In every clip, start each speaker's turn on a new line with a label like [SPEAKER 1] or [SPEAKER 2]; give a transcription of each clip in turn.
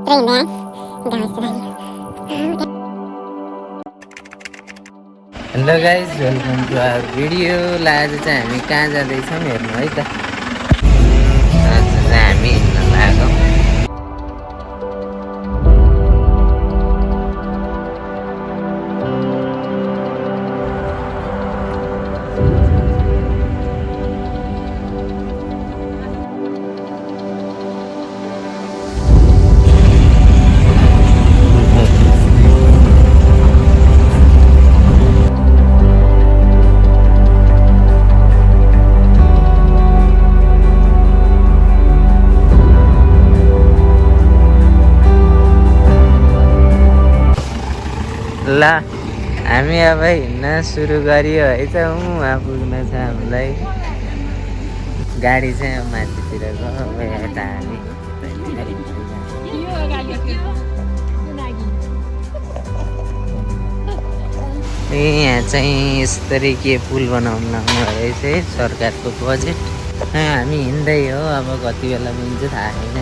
[SPEAKER 1] Hello guys, welcome to our video. आज चाहिँ हामी कहाँ जाँदैछौँ हेर्नु है त। आज चाहिँ हामी हिँड्न लागौँ। ल हामी अब हिँड्न सुरु गरियो है त। वहाँ पुग्न छ हामीलाई। गाडी चाहिँ अब माथितिर गयो। अब यता हामी यहाँ चाहिँ यसरी के पुल बनाउनु लाग्नु रहेछ है, सरकारको बजेट। हामी हिँड्दै हो, अब कति बेला पुग्छ थाहा छैन।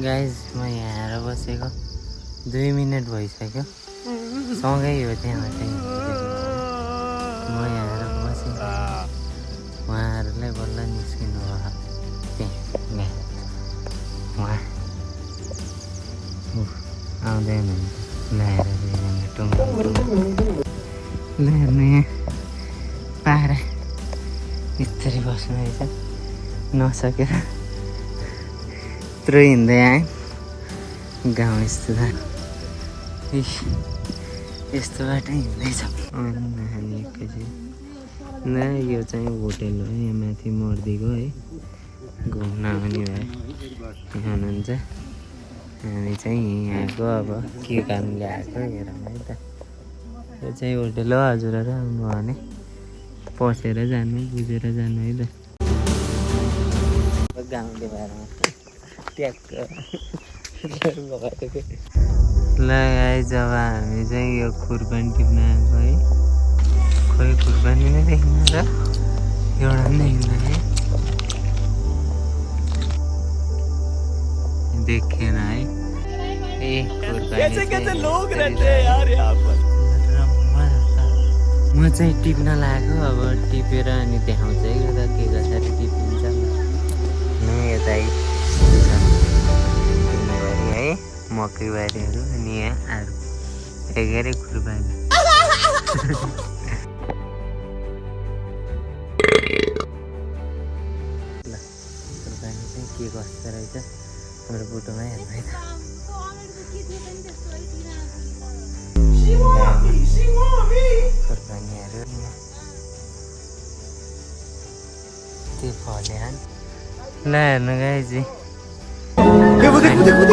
[SPEAKER 1] गाइज म यहाँ आएर बसेको 2 मिनट भइसक्यो। सँगै हो त्यहाँबाट म यहाँ आएर बसेको। उहाँहरूलाई बल्ल निस्किनु भयो त्यहाँ उहाँ आउँदै हुनुहुन्छ। ल्याएर ल हेर्नु यहाँ पारा बिस्तारै बस्नु रहेछ नसकेर यत्रो हिँड्दै आएँ। गाउँ यस्तो छ, यस्तो बाटो हिँड्दैछ। हामी एकैछिन ल, यो चाहिँ होटेल हो। यहाँ माथि मर्दीको है घुम्न आउने भए यहाँ हुनुहुन्छ। हामी चाहिँ यहाँको अब के कामले आएको हेरौँ है त। यो चाहिँ होटेल हो। हजुरहरू आउनु भने पसेर जानु, बुझेर जानु है त। गाउँले भएर ल गाइज, अब हामी चाहिँ यो खुर्पानी टिप्न आएको है। खोइ खुर्पानी नै देखिन्छ र एउटा पनि देखिँदैन। देखेन है। ए खुर्पानी लोग रहते हैं यार यहाँ पर। म चाहिँ टिप्न लाग्यो। अब टिपेर अनि देखाउँछ है त के कसरी टिपिन्छ। यता है मकै बारीहरू अनि यहाँ आरू एघारै खुर्पानी। ल खुर्पानी चाहिँ के कस्तो रहेछ हाम्रो फोटोमा हेर्नु है त। खुर्पानीहरू त्यो फल्यो ल हेर्नु गाइज।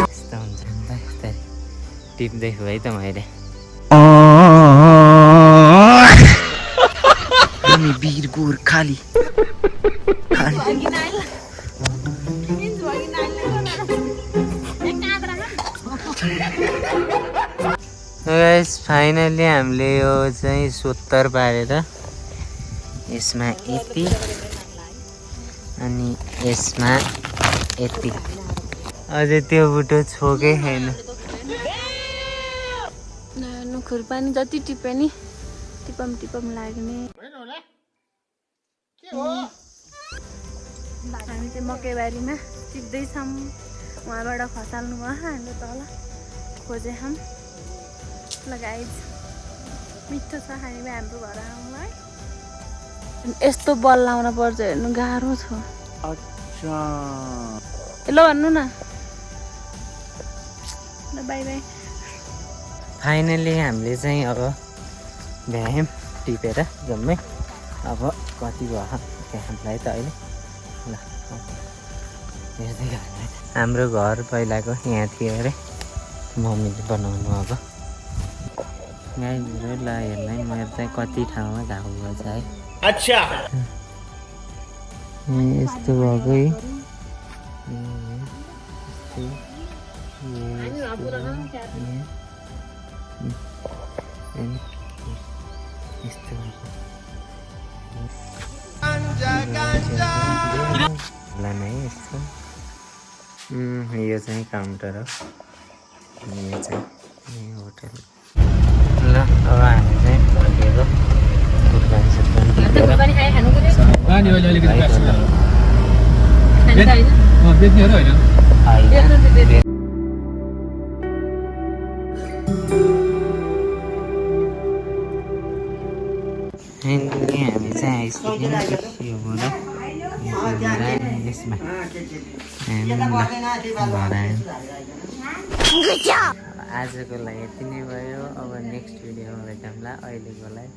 [SPEAKER 1] यस्तो हुन्छ नि त, यस्तै टिप्दै छु है त मैले। हामी वीर गोर्खाली गाइस, फाइनली हामीले यो चाहिँ 70 पारेर यसमा यति अनि यसमा यति। अझै त्यो बुटो छोकै छैन।
[SPEAKER 2] खुर्पानी जति टिपे नि टिपम लाग्ने। हामी चाहिँ मकैबारीमा टिप्दैछौँ। उहाँबाट खसाल्नु भयो, हामीले तल खोजेछौँ। ल गाइज, मिठो छ खानेमा हाम्रो घर आउनुलाई। यस्तो बल लाउन पर्छ, हेर्नु गाह्रो छ। ल भन्नु न, ल बाई बाई।
[SPEAKER 1] फाइनली हामीले चाहिँ अब भ्यायौँ टिपेर जम्मै। अब कति भयो हामीलाई त अहिले। ल हेर्दै गर्नु। हाम्रो घर पहिलाको यहाँ थियो अरे, मम्मीले बनाउनु। अब गाईहरू ल हेर्नु है, मेरो चाहिँ कति ठाउँमा घाउ भएछ है। अच्छा यस्तो भएको है। यस्तो नै यस्तो यो चाहिँ काउन्टर हो यो चाहिँ होटल ल अब हामी चाहिँ फर्केको हामी चाहिँ आइसक्यौँ योबाट यसमा आजको लागि यति नै भयो अब नेक्स्ट भिडियोमा भेटौँला अहिलेको लागि